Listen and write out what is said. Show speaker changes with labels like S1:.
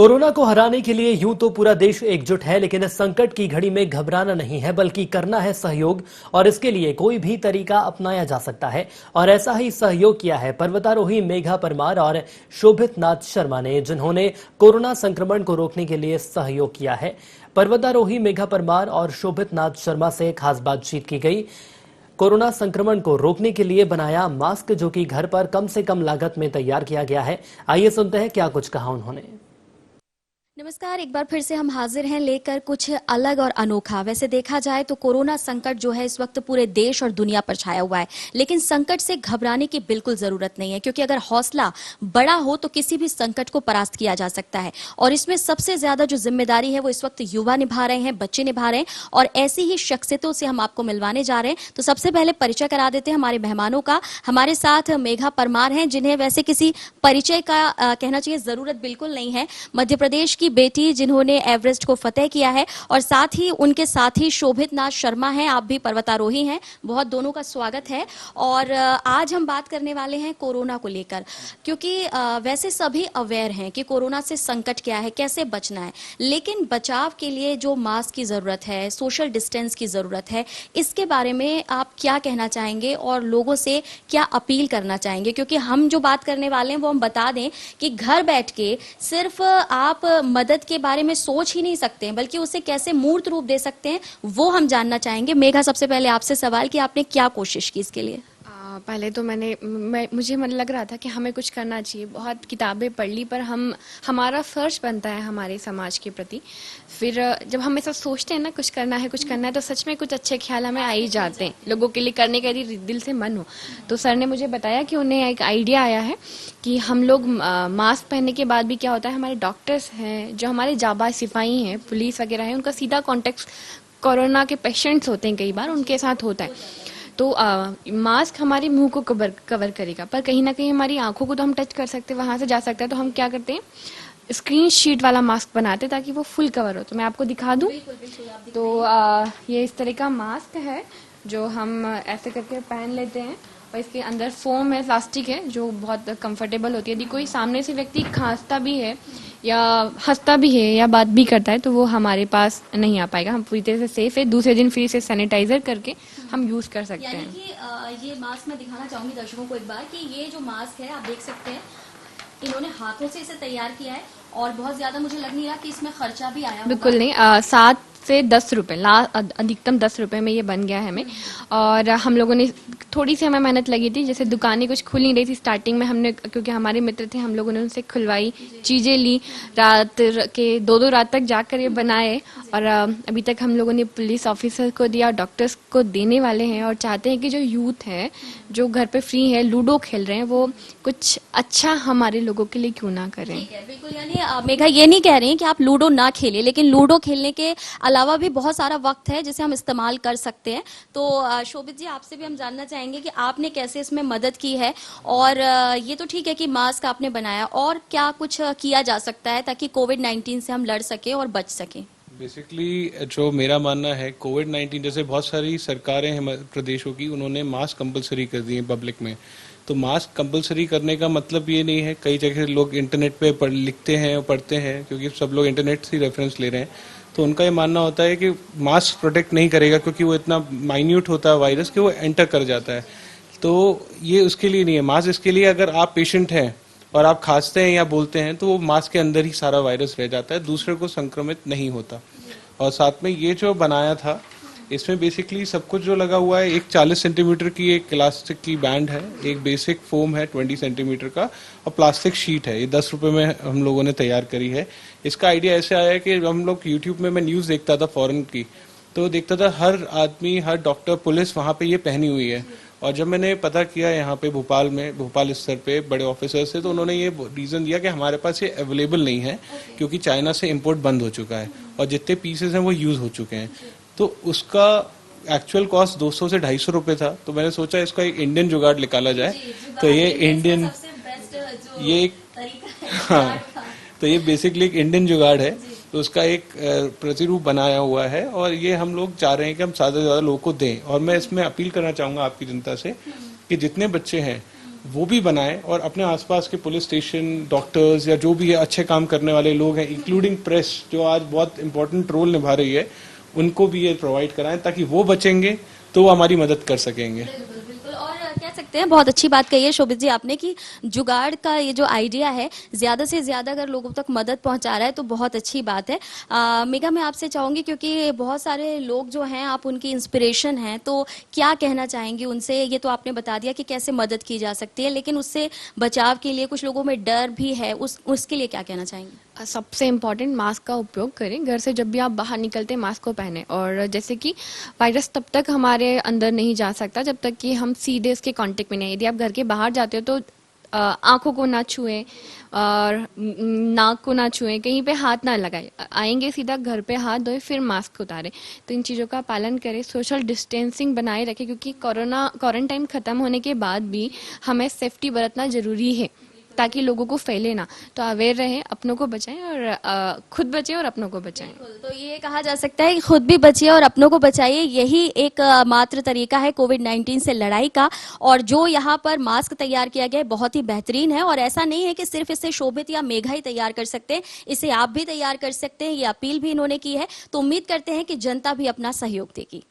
S1: Corona को हराने के लिए यूं तो पूरा देश एकजुट है, लेकिन इस संकट की घड़ी में घबराना नहीं है बल्कि करना है सहयोग। और इसके लिए कोई भी तरीका अपनाया जा सकता है और ऐसा ही सहयोग किया है पर्वतारोही मेघा परमार और शोभित नाथ शर्मा ने, जिन्होंने कोरोना संक्रमण को रोकने के लिए सहयोग किया है। पर्वतारोही मेघा परमार और शोभित नाथ शर्मा से खास बातचीत की गई। कोरोना संक्रमण को रोकने के लिए बनाया मास्क, जो कि घर पर कम से कम लागत में तैयार किया गया है। आइए सुनते हैं क्या कुछ कहा उन्होंने।
S2: नमस्कार, एक बार फिर से हम हाजिर हैं लेकर कुछ अलग और अनोखा। वैसे देखा जाए तो कोरोना संकट जो है इस वक्त पूरे देश और दुनिया पर छाया हुआ है, लेकिन संकट से घबराने की बिल्कुल जरूरत नहीं है, क्योंकि अगर हौसला बड़ा हो तो किसी भी संकट को परास्त किया जा सकता है। और इसमें सबसे ज्यादा जो जिम्मेदारी है वो इस वक्त युवा निभा रहे हैं, बच्चे निभा रहे हैं, और ऐसी ही शख्सियतों से हम आपको मिलवाने जा रहे हैं। तो सबसे पहले परिचय करा देते हैं हमारे मेहमानों का। हमारे साथ मेघा परमार हैं, जिन्हें वैसे किसी परिचय का कहना चाहिए जरूरत बिल्कुल नहीं है। मध्य प्रदेश की बेटी जिन्होंने एवरेस्ट को फतेह किया है, और साथ ही उनके साथी शोभित नाथ शर्मा हैं, आप भी पर्वतारोही हैं। बहुत दोनों का स्वागत है। और आज हम बात करने वाले हैं कोरोना को लेकर, क्योंकि वैसे सभी अवेयर हैं कि कोरोना से संकट क्या है, कैसे बचना है, लेकिन बचाव के लिए जो मास्क की जरूरत है, सोशल डिस्टेंस की जरूरत है, इसके बारे में आप क्या कहना चाहेंगे और लोगों से क्या अपील करना चाहेंगे? क्योंकि हम जो बात करने वाले हैं वो हम बता दें कि घर बैठ के सिर्फ आप मदद के बारे में सोच ही नहीं सकते हैं, बल्कि उसे कैसे मूर्त रूप दे सकते हैं वो हम जानना चाहेंगे। मेघा, सबसे पहले आपसे सवाल कि आपने क्या कोशिश की इसके लिए?
S3: पहले तो मुझे मन लग रहा था कि हमें कुछ करना चाहिए। बहुत किताबें पढ़ ली, पर हमारा फर्ज बनता है हमारे समाज के प्रति। फिर जब हम ऐसा सोचते हैं ना कुछ करना है, तो सच में कुछ अच्छे ख्याल हमें आ ही जाते हैं, लोगों के लिए करने का यदि दिल से मन हो। तो सर ने मुझे बताया कि उन्हें एक आइडिया आया है कि हम लोग मास्क पहनने के बाद भी क्या होता है, हमारे डॉक्टर्स हैं, जो हमारे जाबाज सिपाही हैं, पुलिस वगैरह हैं, उनका सीधा कॉन्टेक्ट कोरोना के पेशेंट्स होते हैं, कई बार उनके साथ होता है। तो मास्क हमारे मुंह को कवर करेगा, पर कहीं ना कहीं हमारी आंखों को तो हम टच कर सकते हैं, वहां से जा सकता है। तो हम क्या करते हैं, स्क्रीन शीट वाला मास्क बनाते हैं ताकि वो फुल कवर हो। तो मैं आपको दिखा दूं। तो ये इस तरह का मास्क है जो हम ऐसे करके पहन लेते हैं, और इसके अंदर फोम है, प्लास्टिक है, जो बहुत कंफर्टेबल होती है। यदि कोई सामने से व्यक्ति खांसता भी है या हंसता भी है या बात भी करता है तो वो हमारे पास नहीं आ पाएगा। हम पूरी तरह से सेफ है। दूसरे दिन फिर इसे सैनिटाइजर करके हम यूज कर सकते हैं।
S2: यानी कि ये मास्क मैं दिखाना चाहूंगी दर्शकों को एक बार कि ये जो मास्क है आप देख सकते हैं, इन्होंने हाथों से इसे तैयार किया है, और बहुत ज्यादा मुझे लग नहीं रहा कि इसमें खर्चा भी आया।
S3: बिल्कुल नहीं, 7 से 10 रुपए, अधिकतम 10 रुपए में ये बन गया है हमें। और हम लोगों ने थोड़ी सी हमें मेहनत लगी थी, जैसे दुकानें कुछ खुल नहीं रही थी स्टार्टिंग में, हमने, क्योंकि हमारे मित्र थे, हम लोगों ने उनसे खुलवाई, चीजें ली, रात के 2-2 रात तक जाकर ये बनाए। और अभी तक हम लोगों ने पुलिस ऑफिसर को दिया, डॉक्टर्स को देने वाले हैं, और चाहते हैं कि जो यूथ है जो घर पे फ्री है, लूडो खेल रहे हैं, वो कुछ अच्छा हमारे लोगों के लिए क्यों ना करें।
S2: ठीक है, बिल्कुल। यानी मेघा ये नहीं कह रही हैं कि आप लूडो ना खेलें, लेकिन लूडो खेलने के अलावा भी बहुत सारा वक्त है जिसे हम इस्तेमाल कर सकते हैं। तो शोभित जी, आपसे भी हम जानना चाहेंगे कि आपने कैसे इसमें मदद की है। और ये तो ठीक है कि मास्क आपने बनाया, और क्या कुछ किया जा सकता है ताकि कोविड-19 से हम लड़ सके और बच सके?
S4: बेसिकली जो मेरा मानना है, कोविड-19 जैसे बहुत सारी सरकारें हैं प्रदेशों की, उन्होंने मास्क कंपलसरी कर दिए पब्लिक में। तो मास्क कंपलसरी करने का मतलब ये नहीं है, कई जगह लोग इंटरनेट पे लिखते हैं और पढ़ते हैं, क्योंकि सब लोग इंटरनेट से रेफरेंस ले रहे हैं। तो उनका ये मानना होता है कि मास्क प्रोटेक्ट नहीं करेगा, क्योंकि वो इतना माइन्यूट होता है वायरस कि वो एंटर कर जाता है। तो ये उसके लिए नहीं है मास्क। इसके लिए अगर आप पेशेंट हैं और आप खांसते हैं या बोलते हैं तो वो मास्क के अंदर ही सारा वायरस रह जाता है, दूसरे को संक्रमित नहीं होता। और साथ में ये जो बनाया था, इसमें बेसिकली सब कुछ जो लगा हुआ है, एक 40 सेंटीमीटर की एक इलास्टिक की बैंड है, एक बेसिक फोम है 20 सेंटीमीटर का, और प्लास्टिक शीट है। ये 10 रुपए में हम लोगों ने तैयार करी है। इसका आइडिया ऐसे आया कि हम लोग यूट्यूब में, मैं न्यूज़ देखता था फॉरेन की, तो देखता था हर आदमी, हर डॉक्टर, पुलिस वहाँ पे ये पहनी हुई है। और जब मैंने पता किया यहाँ पे भोपाल स्तर पे बड़े ऑफिसर से, तो उन्होंने ये रीज़न दिया कि हमारे पास ये अवेलेबल नहीं है, क्योंकि चाइना से इम्पोर्ट बंद हो चुका है और जितने पीसेस हैं वो यूज़ हो चुके हैं। तो उसका एक्चुअल कॉस्ट 200 से 250 रुपये था। तो मैंने सोचा इसका एक इंडियन जुगाड़ निकाला जाए। तो ये इंडियन, ये हाँ, तो ये बेसिकली एक इंडियन जुगाड़ है। तो उसका एक प्रतिरूप बनाया हुआ है, और ये हम लोग चाह रहे हैं कि हम ज़्यादा से ज़्यादा लोगों को दें। और मैं इसमें अपील करना चाहूँगा आपकी जनता से कि जितने बच्चे हैं वो भी बनाएं और अपने आसपास के पुलिस स्टेशन, डॉक्टर्स या जो भी है अच्छे काम करने वाले लोग हैं, इंक्लूडिंग प्रेस जो आज बहुत इंपॉर्टेंट रोल निभा रही है, उनको भी ये प्रोवाइड कराएं ताकि वो बचेंगे तो वो हमारी मदद कर सकेंगे।
S2: बिल्कुल। और कह सकते हैं बहुत अच्छी बात कही है शोभित जी आपने कि जुगाड़ का ये जो आइडिया है ज्यादा से ज्यादा अगर लोगों तक मदद पहुंचा रहा है तो बहुत अच्छी बात है। मेघा, मैं आपसे चाहूंगी क्योंकि बहुत सारे लोग जो हैं आप उनकी इंस्पिरेशन हैं, तो क्या कहना चाहेंगी उनसे? ये तो आपने बता दिया कि कैसे मदद की जा सकती है, लेकिन उससे बचाव के लिए कुछ लोगों में डर भी है, उसके लिए क्या कहना चाहेंगे?
S3: सबसे इम्पॉर्टेंट, मास्क का उपयोग करें। घर से जब भी आप बाहर निकलते हैं मास्क को पहने। और जैसे कि वायरस तब तक हमारे अंदर नहीं जा सकता जब तक कि हम सीधे इसके कांटेक्ट में नहीं। यदि आप घर के बाहर जाते हो तो आंखों को ना छुएं और नाक को ना छुएं, कहीं पे हाथ ना लगाएं। आएंगे सीधा घर पे हाथ धोए फिर मास्क उतारें। तो इन चीज़ों का पालन करें, सोशल डिस्टेंसिंग बनाए रखें, क्योंकि क्वारंटाइन खत्म होने के बाद भी हमें सेफ्टी बरतना जरूरी है ताकि लोगों को फैले ना। तो अवेयर रहें, अपनों को बचाएं और खुद बचें और अपनों को बचाएं।
S2: तो ये कहा जा सकता है कि खुद भी बचिए और अपनों को बचाइए, यही एक मात्र तरीका है कोविड-19 से लड़ाई का। और जो यहाँ पर मास्क तैयार किया गया है बहुत ही बेहतरीन है, और ऐसा नहीं है कि सिर्फ इसे शोभित या मेघा ही तैयार कर सकते हैं, इसे आप भी तैयार कर सकते हैं। ये अपील भी इन्होंने की है। तो उम्मीद करते हैं कि जनता भी अपना सहयोग देगी।